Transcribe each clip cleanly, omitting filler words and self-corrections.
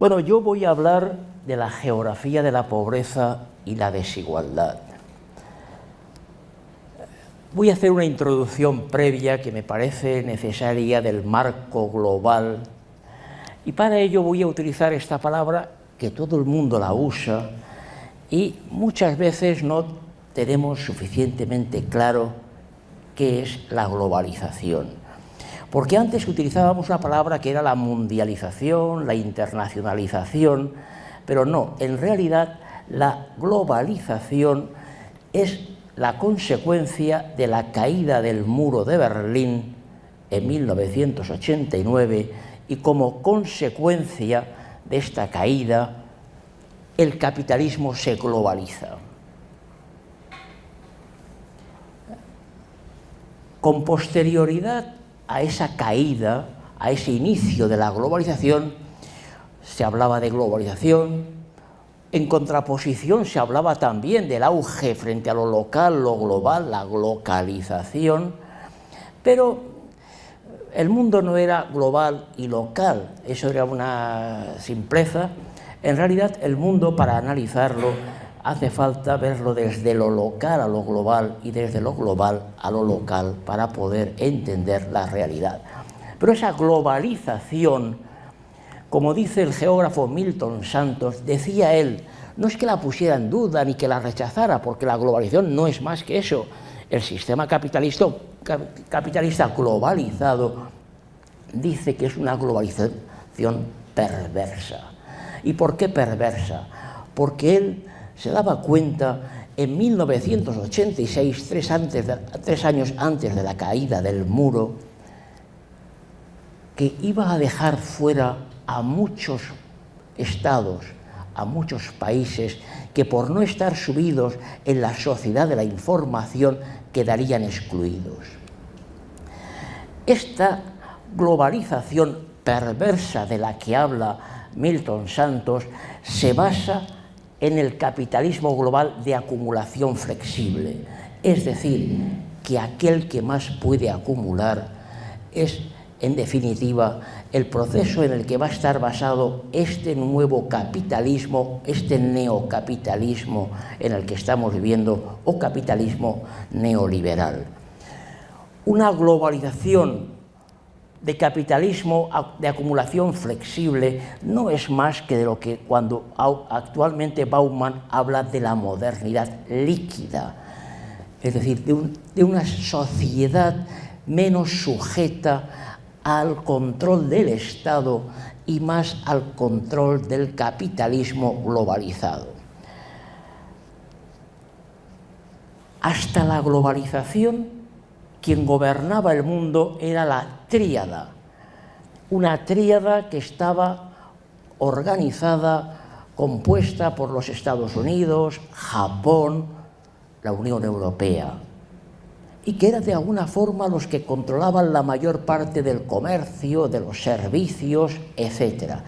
Bueno, yo voy a hablar de la geografía de la pobreza y la desigualdad. Voy a hacer una introducción previa que me parece necesaria del marco global, y para ello voy a utilizar esta palabra que todo el mundo la usa y muchas veces no tenemos suficientemente claro qué es la globalización. Porque antes utilizábamos una palabra que era la mundialización, la internacionalización, pero no, en realidad la globalización es la consecuencia de la caída del muro de Berlín en 1989 y como consecuencia de esta caída el capitalismo se globaliza. Con posterioridad a esa caída, a ese inicio de la globalización, se hablaba de globalización. En contraposición se hablaba también del auge frente a lo local, lo global, la localización, pero el mundo no era global y local, eso era una simpleza. En realidad el mundo, para analizarlo, hace falta verlo desde lo local a lo global y desde lo global a lo local para poder entender la realidad. Pero esa globalización, como dice el geógrafo Milton Santos, decía él, no es que la pusiera en duda ni que la rechazara, porque la globalización no es más que eso. El sistema capitalista globalizado dice que es una globalización perversa. ¿Y por qué perversa? Porque él se daba cuenta en 1986, tres años antes de la caída del muro, que iba a dejar fuera a muchos estados, a muchos países que por no estar subidos en la sociedad de la información quedarían excluidos. Esta globalización perversa de la que habla Milton Santos se basa en el capitalismo global de acumulación flexible, es decir, que aquel que más puede acumular es, en definitiva, el proceso en el que va a estar basado este nuevo capitalismo, este neocapitalismo en el que estamos viviendo, o capitalismo neoliberal. Una globalización de capitalismo de acumulación flexible no es más que de lo que cuando actualmente Bauman habla de la modernidad líquida, es decir, de una sociedad menos sujeta al control del Estado y más al control del capitalismo globalizado. Hasta la globalización, quien gobernaba el mundo era la tríada, una tríada que estaba organizada, compuesta por los Estados Unidos, Japón, la Unión Europea, y que eran de alguna forma los que controlaban la mayor parte del comercio, de los servicios, etc.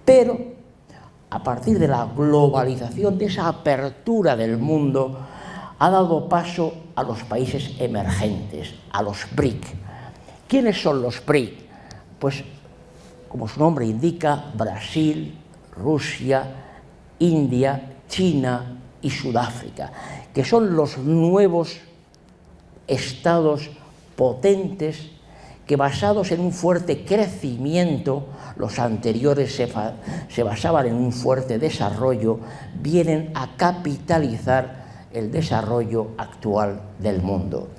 Pero a partir de la globalización, de esa apertura del mundo, ha dado paso a los países emergentes, a los BRIC. ¿Quiénes son los BRIC? Pues, como su nombre indica, Brasil, Rusia, India, China y Sudáfrica, que son los nuevos estados potentes que, basados en un fuerte crecimiento, los anteriores se basaban en un fuerte desarrollo, vienen a capitalizar el desarrollo actual del mundo.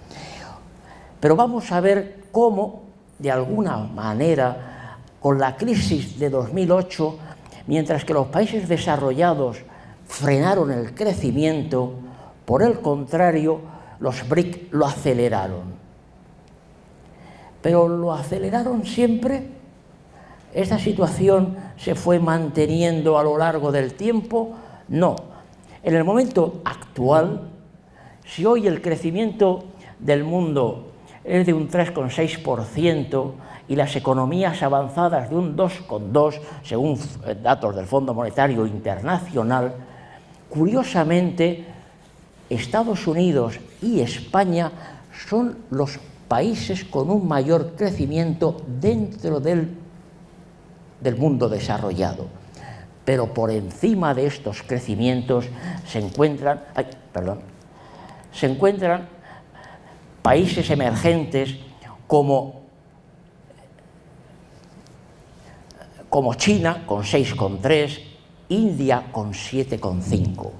Pero vamos a ver cómo, de alguna manera, con la crisis de 2008, mientras que los países desarrollados frenaron el crecimiento, por el contrario, los BRIC lo aceleraron. Pero ¿lo aceleraron siempre? ¿Esta situación se fue manteniendo a lo largo del tiempo? No. En el momento actual, si hoy el crecimiento del mundo es de un 3,6% y las economías avanzadas de un 2,2%, según datos del Fondo Monetario Internacional, curiosamente, Estados Unidos y España son los países con un mayor crecimiento dentro del mundo desarrollado. pero por encima de estos crecimientos se encuentran países emergentes como China con 6,3, India con 7,5.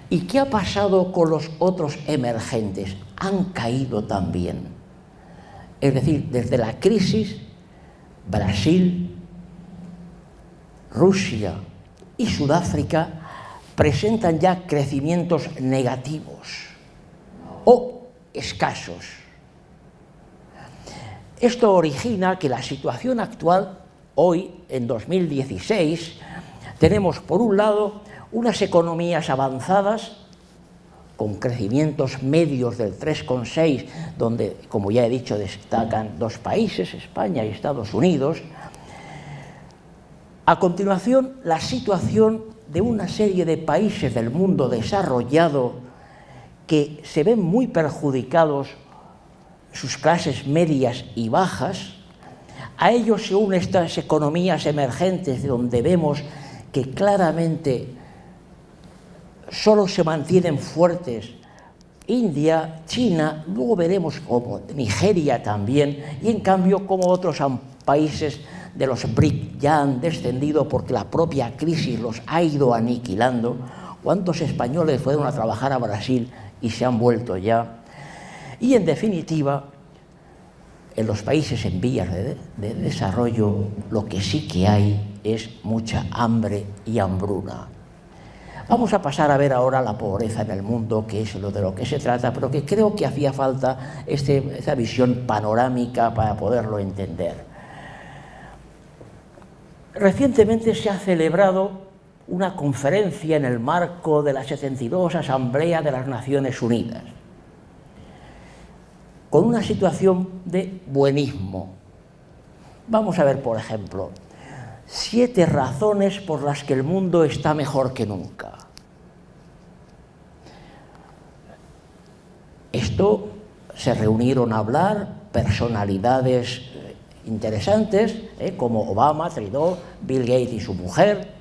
¿Y qué ha pasado con los otros emergentes? Han caído también. Es decir, desde la crisis, Brasil, Rusia y Sudáfrica presentan ya crecimientos negativos o escasos. Esto origina que la situación actual, hoy, en 2016, tenemos por un lado unas economías avanzadas con crecimientos medios del 3,6, donde, como ya he dicho, destacan dos países, España y Estados Unidos. A continuación, la situación de una serie de países del mundo desarrollado que se ven muy perjudicados sus clases medias y bajas. A ellos se unen estas economías emergentes donde vemos que claramente solo se mantienen fuertes India, China, luego veremos como Nigeria también, y en cambio como otros países de los BRIC ya han descendido porque la propia crisis los ha ido aniquilando. ¿Cuántos españoles fueron a trabajar a Brasil y se han vuelto ya? Y en definitiva, en los países en vías de desarrollo lo que sí que hay es mucha hambre y hambruna. Vamos a pasar a ver ahora la pobreza en el mundo, que es de lo que se trata, pero que creo que hacía falta esta visión panorámica para poderlo entender. Recientemente se ha celebrado una conferencia en el marco de la 72 Asamblea de las Naciones Unidas, con una situación de buenismo. Vamos a ver, por ejemplo, 7 razones por las que el mundo está mejor que nunca. Esto se reunieron a hablar personalidades interesantes, como Obama, Trudeau, Bill Gates y su mujer.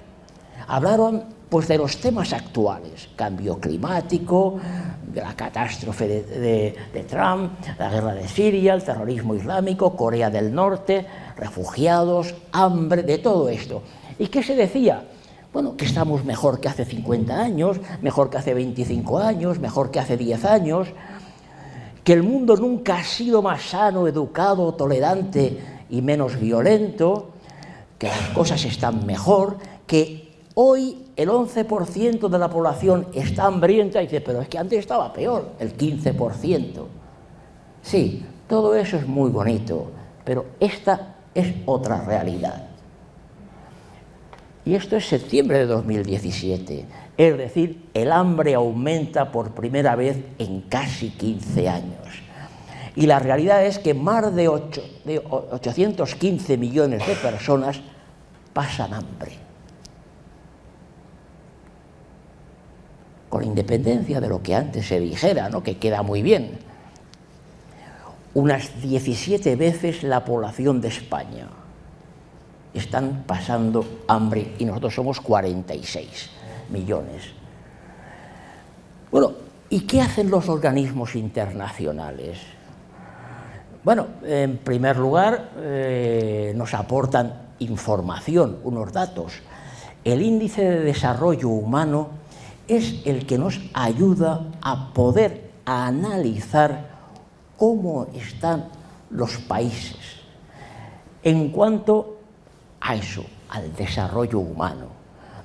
Hablaron pues de los temas actuales: cambio climático, de la catástrofe de Trump, la guerra de Siria, el terrorismo islámico, Corea del Norte, refugiados, hambre, de todo esto. ¿Y qué se decía? Bueno, que estamos mejor que hace 50 años, mejor que hace 25 años, mejor que hace 10 años, que el mundo nunca ha sido más sano, educado, tolerante y menos violento, que las cosas están mejor, que hoy el 11% de la población está hambrienta, y dice, pero es que antes estaba peor, el 15%. Sí, todo eso es muy bonito, pero esta es otra realidad. Y esto es septiembre de 2017, es decir, el hambre aumenta por primera vez en casi 15 años. Y la realidad es que más de 815 millones de personas pasan hambre, con independencia de lo que antes se dijera, ¿no?, que queda muy bien. Unas 17 veces la población de España están pasando hambre y nosotros somos 46 millones. Bueno, ¿y qué hacen los organismos internacionales? Bueno, en primer lugar, nos aportan información, unos datos. El índice de desarrollo humano es el que nos ayuda a poder analizar cómo están los países en cuanto a eso, al desarrollo humano.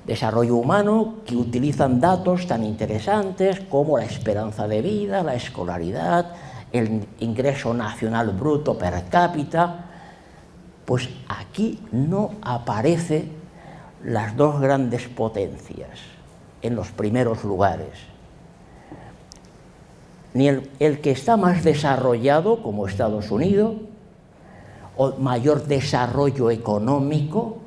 Desarrollo humano que utilizan datos tan interesantes como la esperanza de vida, la escolaridad, el ingreso nacional bruto per cápita. Pues aquí no aparecen las dos grandes potencias en los primeros lugares. Ni el que está más desarrollado, como Estados Unidos, o mayor desarrollo económico,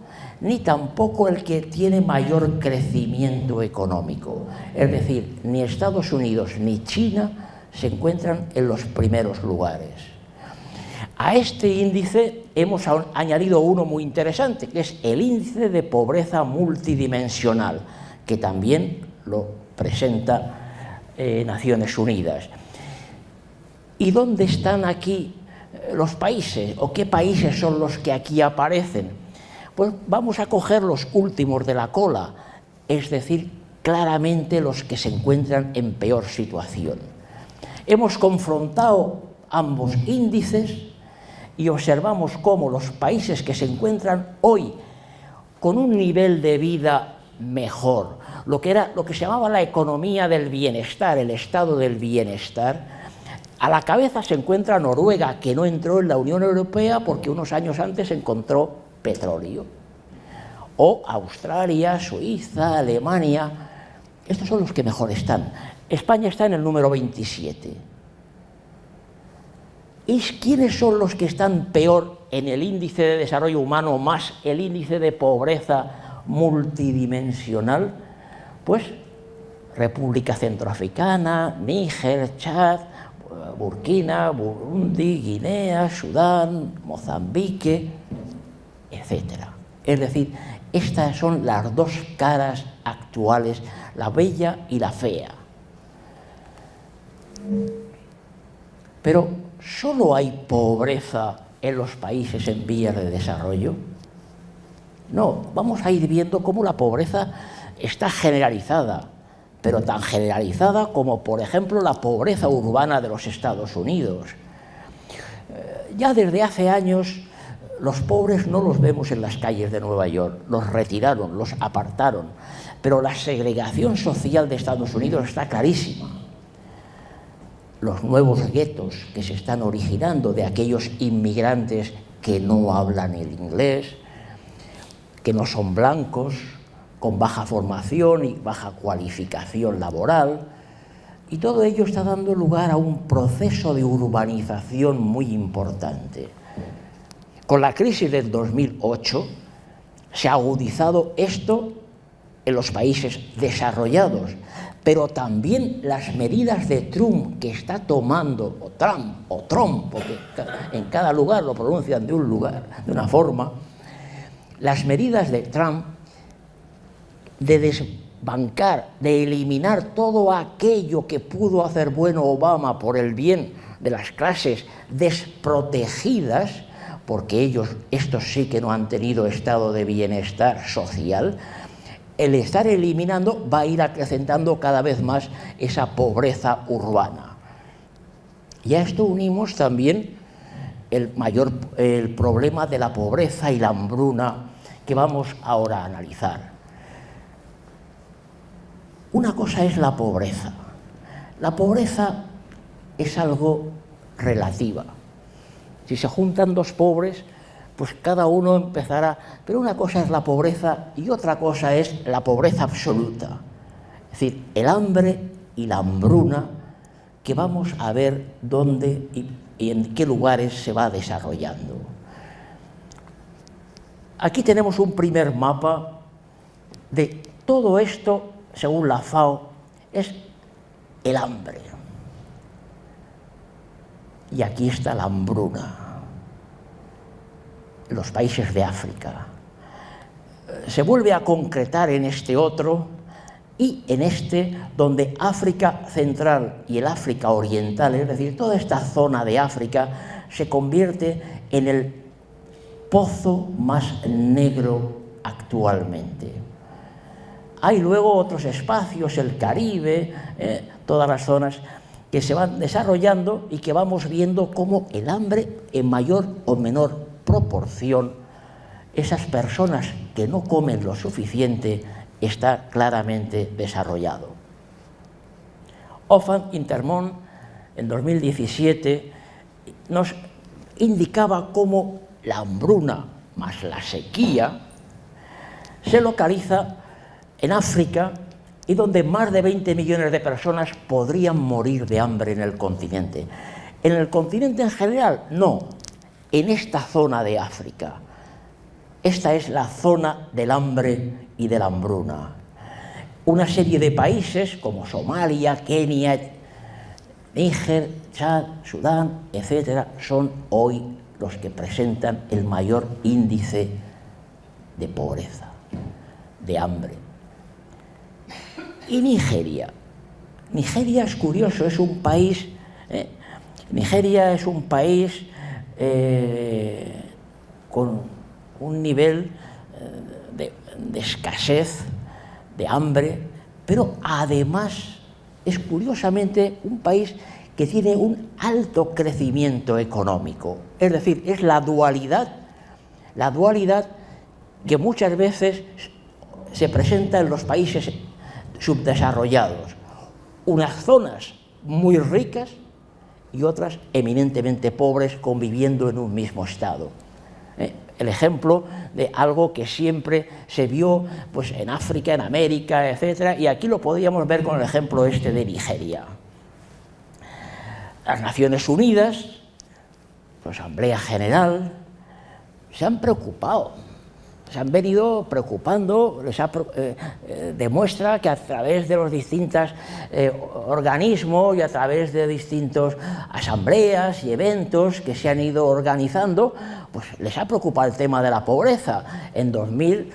ni tampoco el que tiene mayor crecimiento económico. Es decir, ni Estados Unidos ni China se encuentran en los primeros lugares. A este índice hemos añadido uno muy interesante, que es el índice de pobreza multidimensional, que también lo presenta Naciones Unidas. ¿Y dónde están aquí los países? ¿O qué países son los que aquí aparecen? Pues vamos a coger los últimos de la cola, es decir, claramente los que se encuentran en peor situación. Hemos confrontado ambos índices y observamos cómo los países que se encuentran hoy con un nivel de vida mejor, lo que se llamaba la economía del bienestar, el estado del bienestar, a la cabeza se encuentra Noruega, que no entró en la Unión Europea porque unos años antes encontró petróleo. O Australia, Suiza, Alemania. Estos son los que mejor están. España está en el número 27. ¿Y quiénes son los que están peor en el índice de desarrollo humano más el índice de pobreza multidimensional? Pues República Centroafricana, Níger, Chad, Burkina, Burundi, Guinea, Sudán, Mozambique, etc. Es decir, estas son las dos caras actuales, la bella y la fea. Pero ¿solo hay pobreza en los países en vías de desarrollo? No, vamos a ir viendo cómo la pobreza está generalizada, pero tan generalizada como, por ejemplo, la pobreza urbana de los Estados Unidos. Ya desde hace años los pobres no los vemos en las calles de Nueva York, los retiraron, los apartaron, pero la segregación social de Estados Unidos está clarísima. Los nuevos guetos que se están originando de aquellos inmigrantes que no hablan el inglés, que no son blancos, con baja formación y baja cualificación laboral, y todo ello está dando lugar a un proceso de urbanización muy importante. Con la crisis del 2008 se ha agudizado esto en los países desarrollados, pero también las medidas de Trump que está tomando, o Trump, porque en cada lugar lo pronuncian de una forma, las medidas de Trump de desbancar, de eliminar todo aquello que pudo hacer bueno Obama por el bien de las clases desprotegidas, porque estos sí que no han tenido estado de bienestar social, el estar eliminando va a ir acrecentando cada vez más esa pobreza urbana. Y a esto unimos también el problema de la pobreza y la hambruna que vamos ahora a analizar. Una cosa es la pobreza. La pobreza es algo relativa. Si se juntan dos pobres, pues cada uno empezará. Pero una cosa es la pobreza y otra cosa es la pobreza absoluta. Es decir, el hambre y la hambruna, que vamos a ver dónde y en qué lugares se va desarrollando. Aquí tenemos un primer mapa de todo esto. Según la FAO, es el hambre. Y aquí está la hambruna, en los países de África. Se vuelve a concretar en este otro y en este donde África Central y el África Oriental, es decir, toda esta zona de África, se convierte en el pozo más negro actualmente. Hay luego otros espacios, el Caribe, todas las zonas que se van desarrollando y que vamos viendo cómo el hambre, en mayor o menor proporción, esas personas que no comen lo suficiente, está claramente desarrollado. Oxfam Intermón, en 2017, nos indicaba cómo la hambruna más la sequía se localiza en África y donde más de 20 millones de personas podrían morir de hambre en el continente. En el continente en general, no, en esta zona de África. Esta es la zona del hambre y de la hambruna. Una serie de países como Somalia, Kenia, Níger, Chad, Sudán, etcétera, son hoy los que presentan el mayor índice de pobreza, de hambre. Y Nigeria. Nigeria es curioso, es un país, Nigeria es un país con un nivel de escasez, de hambre, pero además es curiosamente un país que tiene un alto crecimiento económico. Es decir, es la dualidad que muchas veces se presenta en los países subdesarrollados. Unas zonas muy ricas y otras eminentemente pobres conviviendo en un mismo estado. El ejemplo de algo que siempre se vio pues, en África, en América, etc. Y aquí lo podríamos ver con el ejemplo este de Nigeria. Las Naciones Unidas, la Asamblea General, se han preocupado, se han venido preocupando, demuestra que a través de los distintos organismos y a través de distintas asambleas y eventos que se han ido organizando, pues les ha preocupado el tema de la pobreza. En 2000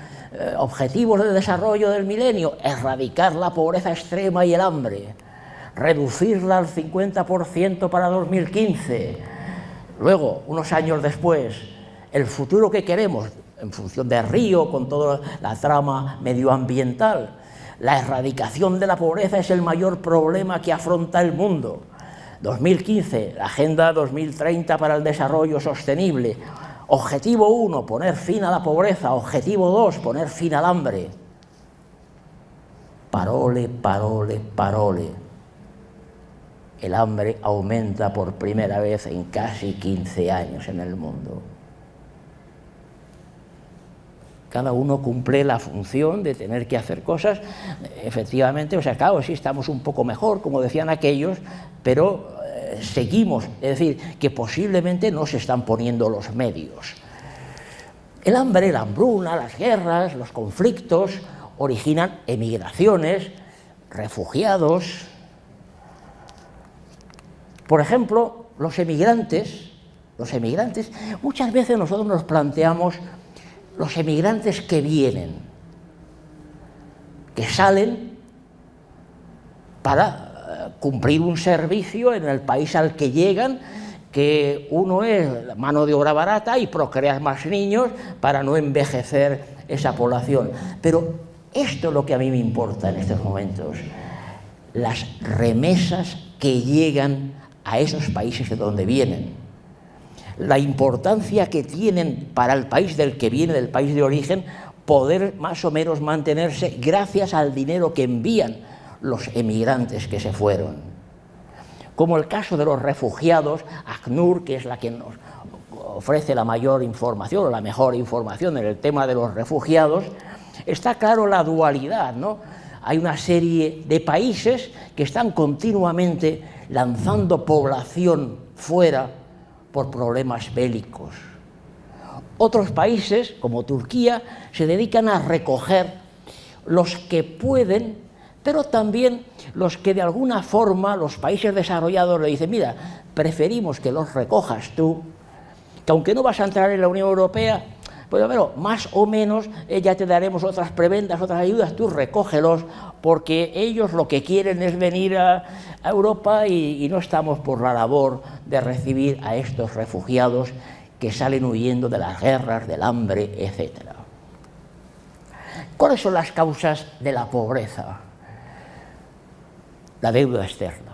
objetivos de desarrollo del milenio, erradicar la pobreza extrema y el hambre, reducirla al 50% para 2015. Luego, unos años después, el futuro que queremos, en función de Río, con toda la trama medioambiental, la erradicación de la pobreza es el mayor problema que afronta el mundo. 2015, la Agenda 2030 para el Desarrollo Sostenible. Objetivo 1, poner fin a la pobreza. Objetivo 2, poner fin al hambre. Parole, parole, parole. El hambre aumenta por primera vez en casi 15 años en el mundo. Cada uno cumple la función de tener que hacer cosas, efectivamente, o sea, claro, sí estamos un poco mejor, como decían aquellos, pero seguimos, es decir, que posiblemente no se están poniendo los medios. El hambre, la hambruna, las guerras, los conflictos originan emigraciones, refugiados. Por ejemplo, los emigrantes, muchas veces nosotros nos planteamos los emigrantes que vienen, que salen para cumplir un servicio en el país al que llegan, que uno es mano de obra barata y procrear más niños para no envejecer esa población. Pero esto es lo que a mí me importa en estos momentos, las remesas que llegan a esos países de donde vienen. La importancia que tienen para el país del que viene, del país de origen, poder más o menos mantenerse gracias al dinero que envían los emigrantes que se fueron. Como el caso de los refugiados, ACNUR, que es la que nos ofrece la mayor información o la mejor información en el tema de los refugiados, está claro la dualidad, ¿no? Hay una serie de países que están continuamente lanzando población fuera por problemas bélicos. Otros países, como Turquía, se dedican a recoger los que pueden, pero también los que de alguna forma los países desarrollados le dicen, mira, preferimos que los recojas tú, que aunque no vas a entrar en la Unión Europea, pues bueno, más o menos ya te daremos otras prebendas, otras ayudas, tú recógelos, porque ellos lo que quieren es venir a Europa y no estamos por la labor de recibir a estos refugiados que salen huyendo de las guerras, del hambre, etc. ¿Cuáles son las causas de la pobreza? La deuda externa.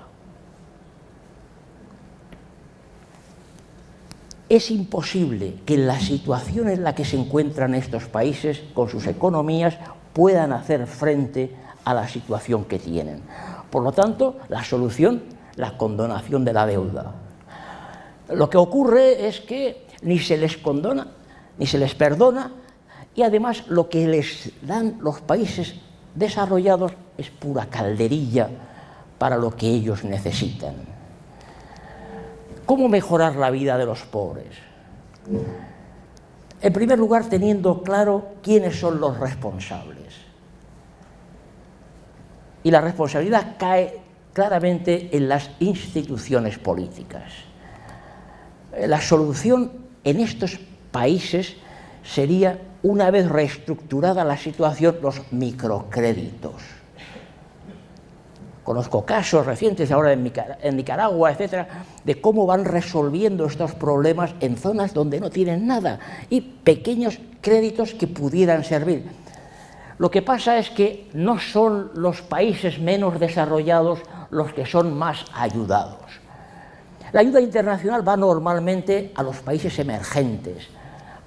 Es imposible que en la situación en la que se encuentran estos países, con sus economías, puedan hacer frente a la situación que tienen. Por lo tanto, la solución, la condonación de la deuda. Lo que ocurre es que ni se les condona, ni se les perdona, y además lo que les dan los países desarrollados es pura calderilla para lo que ellos necesitan. ¿Cómo mejorar la vida de los pobres? En primer lugar, teniendo claro quiénes son los responsables. Y la responsabilidad cae claramente en las instituciones políticas. La solución en estos países sería, una vez reestructurada la situación, los microcréditos. Conozco casos recientes ahora en Nicaragua, etcétera, de cómo van resolviendo estos problemas en zonas donde no tienen nada y pequeños créditos que pudieran servir. Lo que pasa es que no son los países menos desarrollados los que son más ayudados. La ayuda internacional va normalmente a los países emergentes,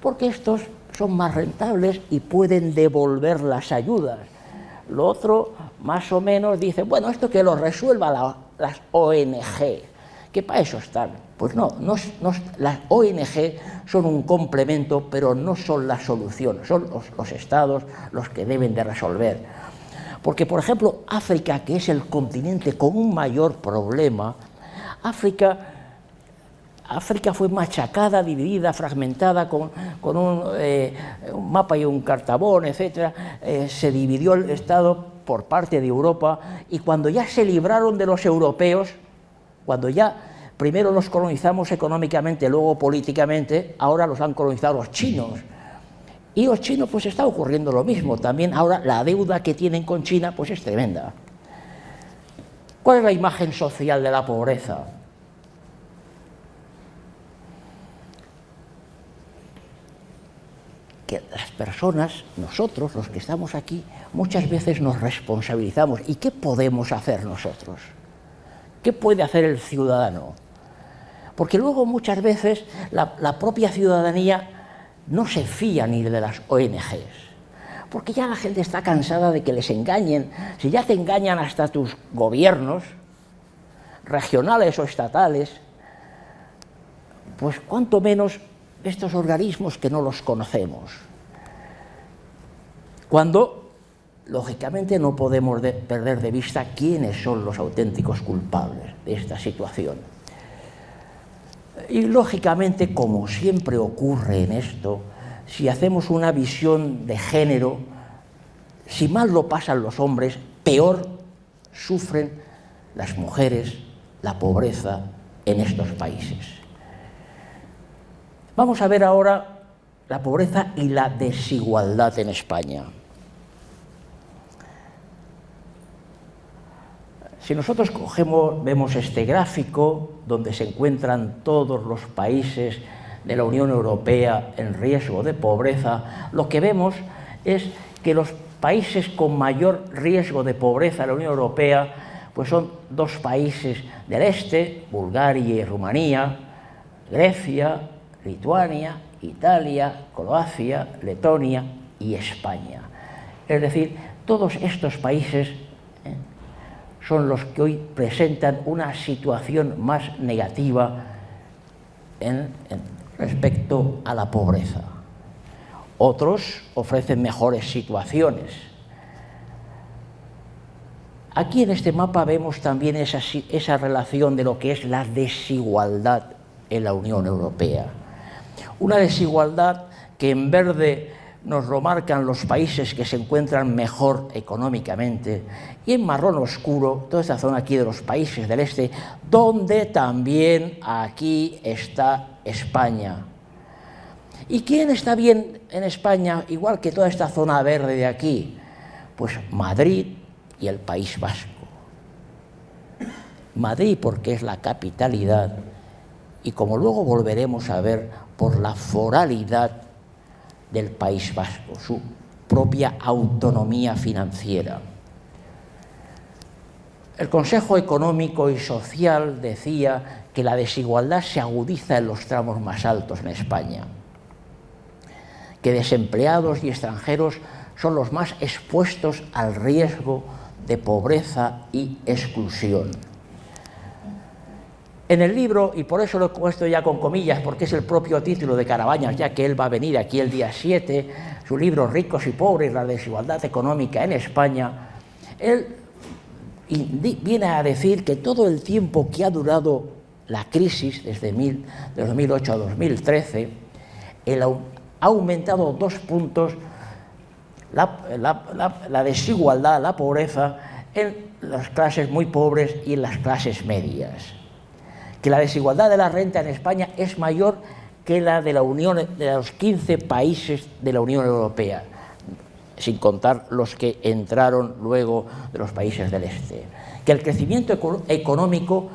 porque estos son más rentables y pueden devolver las ayudas. Lo otro, más o menos, dice, bueno, esto que lo resuelva las ONG, que para eso están. Pues no, las ONG son un complemento, pero no son la solución, son los estados los que deben de resolver. Porque, por ejemplo, África, que es el continente con un mayor problema, África fue machacada, dividida, fragmentada, con un mapa y un cartabón, etc. Se dividió el Estado por parte de Europa, y cuando ya se libraron de los europeos, cuando ya primero los colonizamos económicamente, luego políticamente, ahora los han colonizado los chinos. Y los chinos, pues está ocurriendo lo mismo. También ahora la deuda que tienen con China pues es tremenda. ¿Cuál es la imagen social de la pobreza? Que las personas, nosotros, los que estamos aquí, muchas veces nos responsabilizamos. ¿Y qué podemos hacer nosotros? ¿Qué puede hacer el ciudadano? Porque luego muchas veces la propia ciudadanía no se fía ni de las ONGs, porque ya la gente está cansada de que les engañen. Si ya te engañan hasta tus gobiernos, regionales o estatales, pues cuanto menos estos organismos que no los conocemos. Cuando, lógicamente, no podemos perder de vista quiénes son los auténticos culpables de esta situación. Y, lógicamente, como siempre ocurre en esto, si hacemos una visión de género, si mal lo pasan los hombres, peor sufren las mujeres la pobreza en estos países. Vamos a ver ahora la pobreza y la desigualdad en España. Si nosotros vemos este gráfico donde se encuentran todos los países de la Unión Europea en riesgo de pobreza, lo que vemos es que los países con mayor riesgo de pobreza en la Unión Europea pues son dos países del este, Bulgaria y Rumanía, Grecia, Lituania, Italia, Croacia, Letonia y España. Es decir, todos estos países son los que hoy presentan una situación más negativa respecto a la pobreza. Otros ofrecen mejores situaciones. Aquí en este mapa vemos también esa relación de lo que es la desigualdad en la Unión Europea. Una desigualdad que en verde nos lo marcan los países que se encuentran mejor económicamente, y en marrón oscuro toda esta zona aquí de los países del este, donde también aquí está España. ¿Y quién está bien en España, igual que toda esta zona verde de aquí? Pues Madrid y el País Vasco. Madrid porque es la capitalidad, y como luego volveremos a ver, por la foralidad del País Vasco, su propia autonomía financiera. El Consejo Económico y Social decía que la desigualdad se agudiza en los tramos más altos en España, que desempleados y extranjeros son los más expuestos al riesgo de pobreza y exclusión. En el libro, y por eso lo he puesto ya con comillas, porque es el propio título de Carabañas, ya que él va a venir aquí el día 7, su libro Ricos y Pobres, la desigualdad económica en España, él viene a decir que todo el tiempo que ha durado la crisis, desde 2008 a 2013, ha aumentado 2 puntos la desigualdad, la pobreza en las clases muy pobres y en las clases medias. Que la desigualdad de la renta en España es mayor que la de los 15 países de la Unión Europea, sin contar los que entraron luego de los países del este. Que el crecimiento económico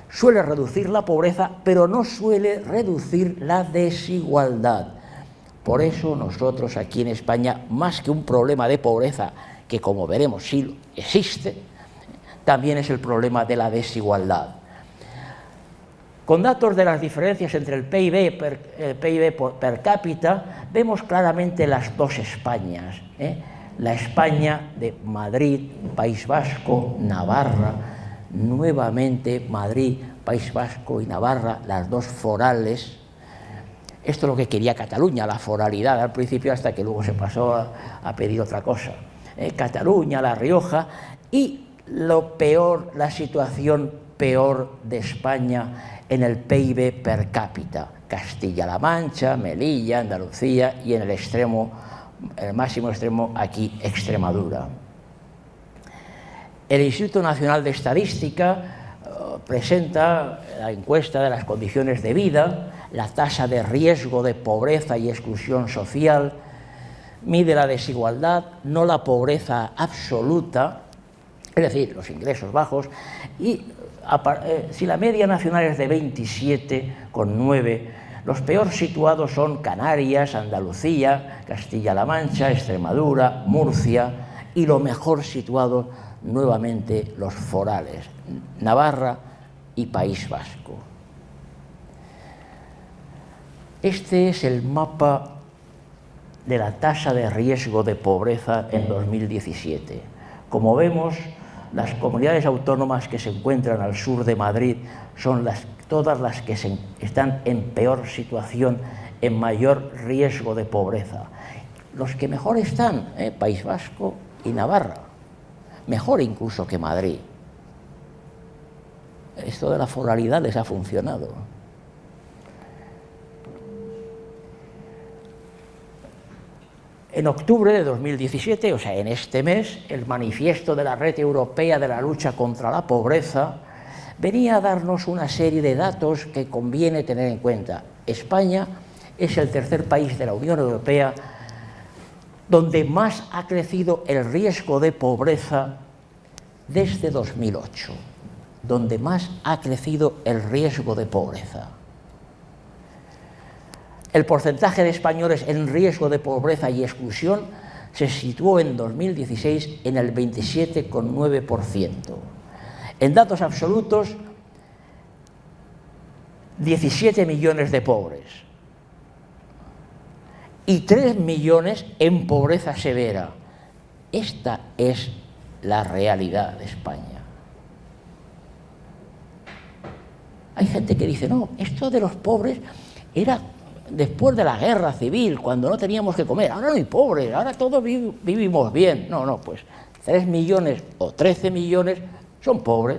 suele reducir la pobreza, pero no suele reducir la desigualdad. Por eso nosotros aquí en España, más que un problema de pobreza, que como veremos sí existe, también es el problema de la desigualdad. Con datos de las diferencias entre el PIB per cápita, vemos claramente las dos Españas, la España de Madrid, País Vasco, Navarra, nuevamente Madrid, País Vasco y Navarra, las dos forales. Esto es lo que quería Cataluña, la foralidad al principio, hasta que luego se pasó a pedir otra cosa. Cataluña, La Rioja, y lo peor, la situación peor de España en el PIB per cápita, Castilla-La Mancha, Melilla, Andalucía y en el extremo, el máximo extremo aquí, Extremadura. El Instituto Nacional de Estadística presenta la encuesta de las condiciones de vida, la tasa de riesgo de pobreza y exclusión social, mide la desigualdad, no la pobreza absoluta, es decir, los ingresos bajos, y si la media nacional es de 27,9, los peor situados son Canarias, Andalucía, Castilla-La Mancha, Extremadura, Murcia, y lo mejor situado nuevamente los forales, Navarra y País Vasco. Este es el mapa de la tasa de riesgo de pobreza en 2017. Como vemos, las comunidades autónomas que se encuentran al sur de Madrid son todas las que están en peor situación, en mayor riesgo de pobreza. Los que mejor están, País Vasco y Navarra, mejor incluso que Madrid. Esto de la foralidad les ha funcionado. En octubre de 2017, o sea, en este mes, el manifiesto de la Red Europea de la Lucha contra la Pobreza venía a darnos una serie de datos que conviene tener en cuenta. España es el tercer país de la Unión Europea donde más ha crecido el riesgo de pobreza desde 2008, donde más ha crecido el riesgo de pobreza. El porcentaje de españoles en riesgo de pobreza y exclusión se situó en 2016 en el 27,9%. En datos absolutos, 17 millones de pobres y 3 millones en pobreza severa. Esta es la realidad de España. Hay gente que dice, no, esto de los pobres era después de la guerra civil, cuando no teníamos que comer. Ahora no hay pobres, ahora todos vivimos bien. No, pues 3 millones o 13 millones son pobres.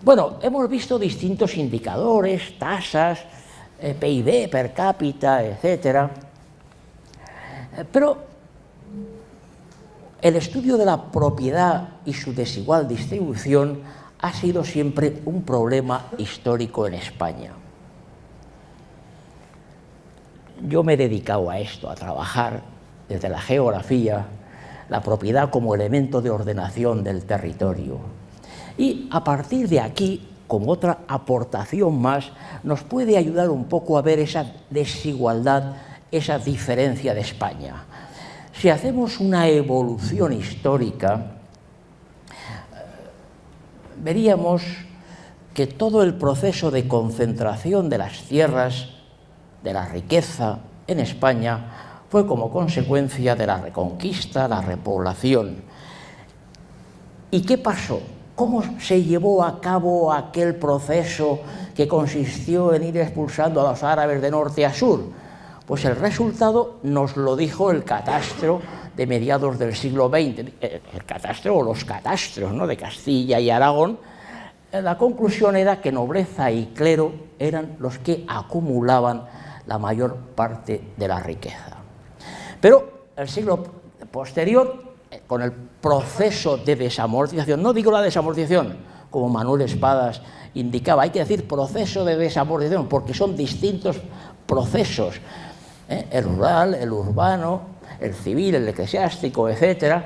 Bueno, hemos visto distintos indicadores, tasas, PIB per cápita, etcétera. Pero el estudio de la propiedad y su desigual distribución ha sido siempre un problema histórico en España. Yo me he dedicado a esto, a trabajar desde la geografía, la propiedad como elemento de ordenación del territorio. Y a partir de aquí, como otra aportación más, nos puede ayudar un poco a ver esa desigualdad, esa diferencia de España. Si hacemos una evolución histórica, veríamos que todo el proceso de concentración de las tierras, de la riqueza en España, fue como consecuencia de la reconquista, la repoblación. ¿Y qué pasó? ¿Cómo se llevó a cabo aquel proceso que consistió en ir expulsando a los árabes de norte a sur? Pues el resultado nos lo dijo el catastro de mediados del siglo XX, el catastro o los catastros, ¿no?, de Castilla y Aragón. La conclusión era que nobleza y clero eran los que acumulaban la mayor parte de la riqueza. Pero el siglo posterior, con el proceso de desamortización, no digo la desamortización, como Manuel Espadas indicaba. Hay que decir proceso de desamortización, porque son distintos procesos, el rural, el urbano, el civil, el eclesiástico, etc.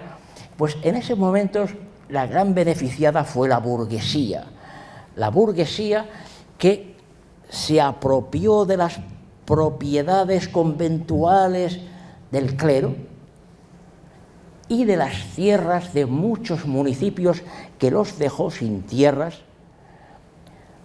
Pues en esos momentos la gran beneficiada fue la burguesía que se apropió de las propiedades conventuales del clero y de las tierras de muchos municipios, que los dejó sin tierras,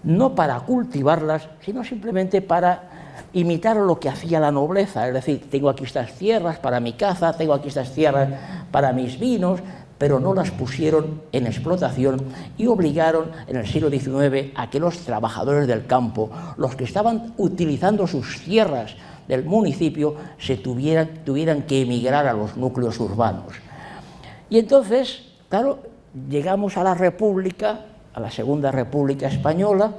no para cultivarlas, sino simplemente para imitar lo que hacía la nobleza. Es decir, tengo aquí estas tierras para mi caza, tengo aquí estas tierras para mis vinos, pero no las pusieron en explotación y obligaron en el siglo XIX a que los trabajadores del campo, los que estaban utilizando sus tierras del municipio, tuvieran que emigrar a los núcleos urbanos. Y entonces, claro, llegamos a la República, a la Segunda República Española,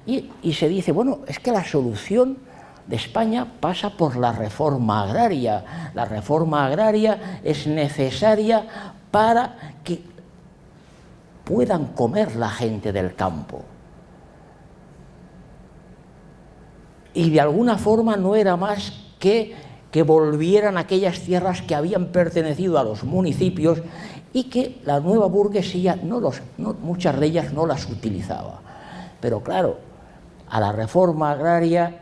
y se dice, bueno, es que la solución de España pasa por la reforma agraria. La reforma agraria es necesaria para que puedan comer la gente del campo. Y de alguna forma no era más que volvieran aquellas tierras que habían pertenecido a los municipios y que la nueva burguesía, muchas de ellas no las utilizaba. Pero claro, a la reforma agraria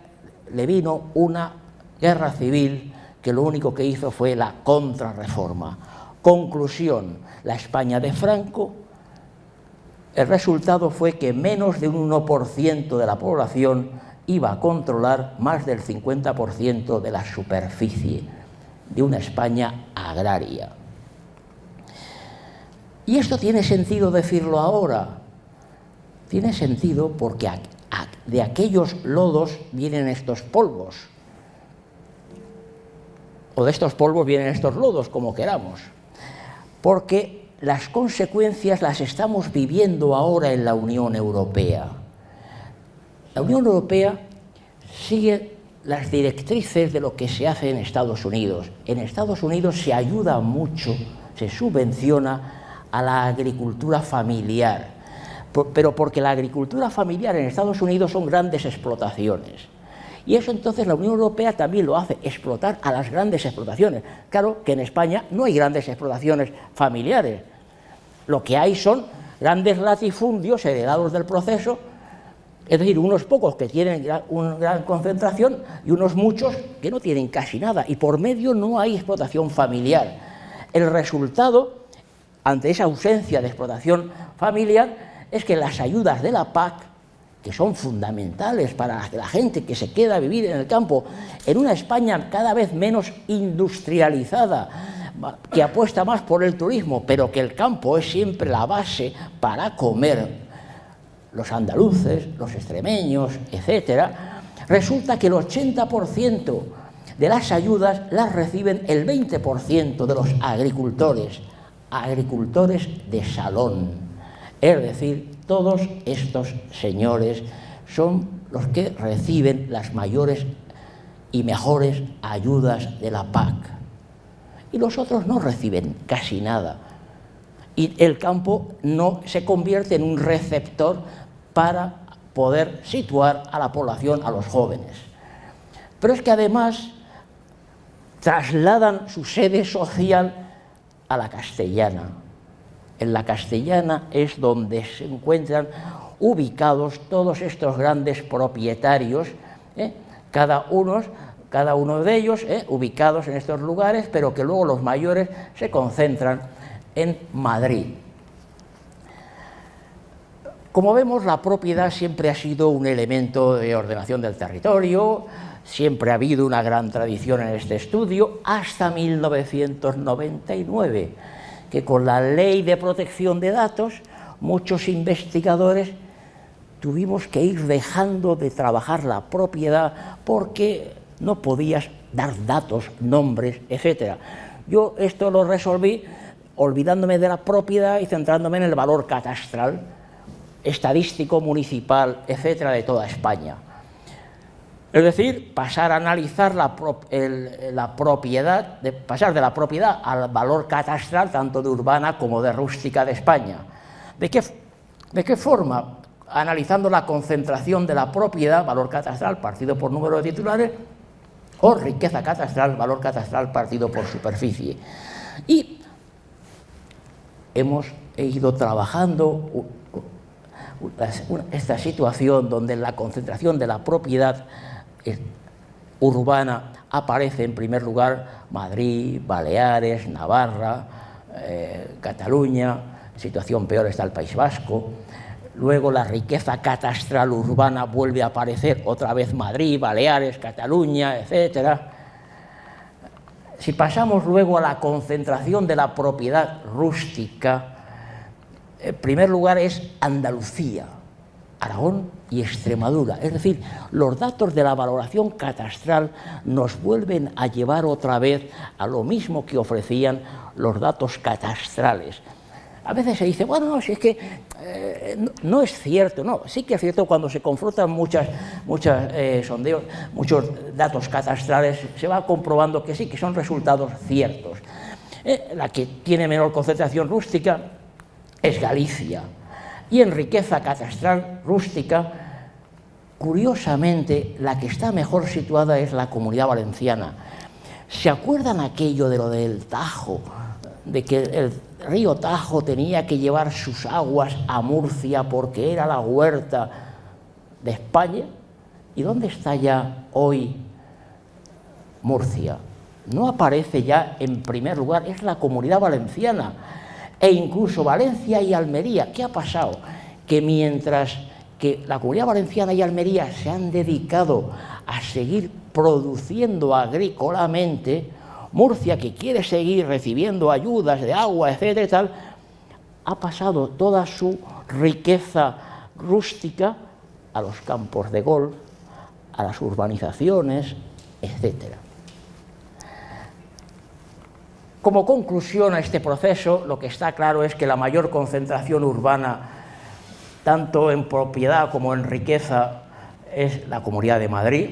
le vino una guerra civil que lo único que hizo fue la contrarreforma. Conclusión, la España de Franco, el resultado fue que menos de un 1% de la población iba a controlar más del 50% de la superficie de una España agraria. Y esto tiene sentido decirlo ahora. Tiene sentido porque de aquellos lodos vienen estos polvos. O de estos polvos vienen estos lodos, como queramos. Porque las consecuencias las estamos viviendo ahora en la Unión Europea. La Unión Europea sigue las directrices de lo que se hace en Estados Unidos. En Estados Unidos se ayuda mucho, se subvenciona a la agricultura familiar, pero porque la agricultura familiar en Estados Unidos son grandes explotaciones. Y eso entonces la Unión Europea también lo hace, explotar a las grandes explotaciones. Claro que en España no hay grandes explotaciones familiares. Lo que hay son grandes latifundios heredados del proceso, es decir, unos pocos que tienen una gran concentración y unos muchos que no tienen casi nada. Y por medio no hay explotación familiar. El resultado, ante esa ausencia de explotación familiar, es que las ayudas de la PAC, que son fundamentales para la gente que se queda a vivir en el campo, en una España cada vez menos industrializada, que apuesta más por el turismo, pero que el campo es siempre la base para comer, los andaluces, los extremeños, etcétera, resulta que el 80% de las ayudas las reciben el 20% de los agricultores de salón. Es decir, todos estos señores son los que reciben las mayores y mejores ayudas de la PAC. Y los otros no reciben casi nada. Y el campo no se convierte en un receptor para poder situar a la población, a los jóvenes. Pero es que además trasladan su sede social a la castellana. En la castellana es donde se encuentran ubicados todos estos grandes propietarios, cada uno de ellos ubicados en estos lugares, pero que luego los mayores se concentran en Madrid. Como vemos, la propiedad siempre ha sido un elemento de ordenación del territorio, siempre ha habido una gran tradición en este estudio, hasta 1999, que con la Ley de Protección de Datos, muchos investigadores tuvimos que ir dejando de trabajar la propiedad porque no podías dar datos, nombres, etc. Yo esto lo resolví olvidándome de la propiedad y centrándome en el valor catastral, estadístico, municipal, etcétera, de toda España. Es decir, pasar a analizar la propiedad, pasar de la propiedad al valor catastral, tanto de urbana como de rústica de España. ¿De qué ¿De qué forma? Analizando la concentración de la propiedad, valor catastral partido por número de titulares, o riqueza catastral, valor catastral partido por superficie. Y hemos ido trabajando esta situación donde la concentración de la propiedad urbana aparece en primer lugar Madrid, Baleares, Navarra, Cataluña, en situación peor está el País Vasco. Luego la riqueza catastral urbana vuelve a aparecer otra vez Madrid, Baleares, Cataluña, etc. Si pasamos luego a la concentración de la propiedad rústica, en primer lugar es Andalucía, Aragón y Extremadura. Es decir, los datos de la valoración catastral nos vuelven a llevar otra vez a lo mismo que ofrecían los datos catastrales. A veces se dice, bueno, no, si es que no es cierto, no, sí que es cierto cuando se confrontan muchos sondeos, muchos datos catastrales, se va comprobando que sí, que son resultados ciertos. La que tiene menor concentración rústica es Galicia, y en riqueza catastral rústica, curiosamente, la que está mejor situada es la Comunidad Valenciana. ¿Se acuerdan aquello de lo del Tajo? De que el río Tajo tenía que llevar sus aguas a Murcia porque era la huerta de España. ¿Y dónde está ya hoy Murcia? No aparece ya en primer lugar, es la Comunidad Valenciana, e incluso Valencia y Almería. ¿Qué ha pasado? Que mientras que la Comunidad Valenciana y Almería se han dedicado a seguir produciendo agrícolamente, Murcia, que quiere seguir recibiendo ayudas de agua, etcétera y tal, ha pasado toda su riqueza rústica a los campos de golf, a las urbanizaciones, etcétera. Como conclusión a este proceso, lo que está claro es que la mayor concentración urbana, tanto en propiedad como en riqueza, es la Comunidad de Madrid.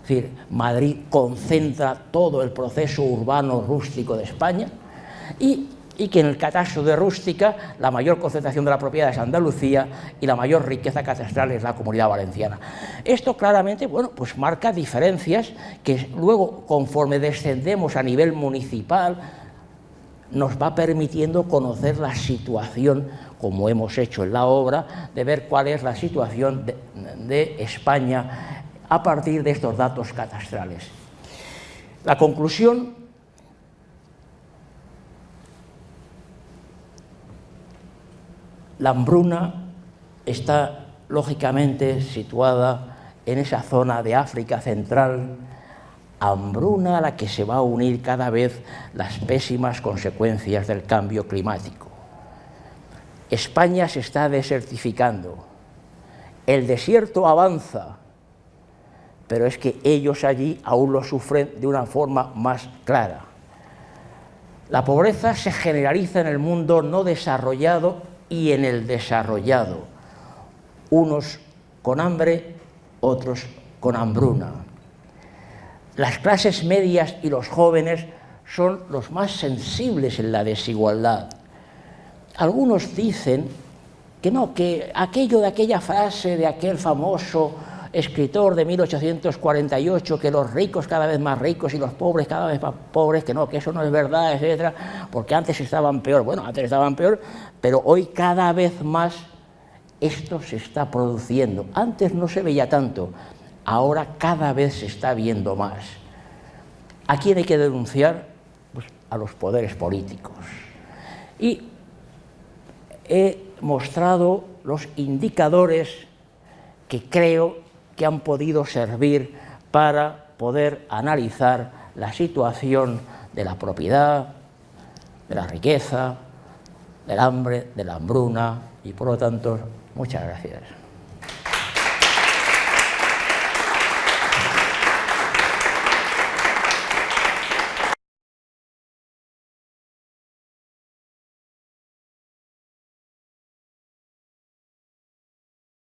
Es decir, Madrid concentra todo el proceso urbano rústico de España y que en el catastro de rústica la mayor concentración de la propiedad es Andalucía y la mayor riqueza catastral es la Comunidad Valenciana. Esto claramente, bueno, pues marca diferencias que luego, conforme descendemos a nivel municipal, nos va permitiendo conocer la situación, como hemos hecho en la obra, de ver cuál es la situación de España a partir de estos datos catastrales. La conclusión: la hambruna está lógicamente situada en esa zona de África Central, hambruna a la que se va a unir cada vez las pésimas consecuencias del cambio climático. España se está desertificando, el desierto avanza, pero es que ellos allí aún lo sufren de una forma más clara. La pobreza se generaliza en el mundo no desarrollado y en el desarrollado, unos con hambre, otros con hambruna. Las clases medias y los jóvenes son los más sensibles en la desigualdad. Algunos dicen que no, que aquello de aquella frase de aquel famoso escritor de 1848, que los ricos cada vez más ricos y los pobres cada vez más pobres, que no, que eso no es verdad, etcétera, porque antes estaban peor. Bueno, antes estaban peor, pero hoy cada vez más esto se está produciendo. Antes no se veía tanto, ahora cada vez se está viendo más. ¿A quién hay que denunciar? Pues a los poderes políticos. Y he mostrado los indicadores que creo que han podido servir para poder analizar la situación de la propiedad, de la riqueza, del hambre, de la hambruna, y por lo tanto, muchas gracias.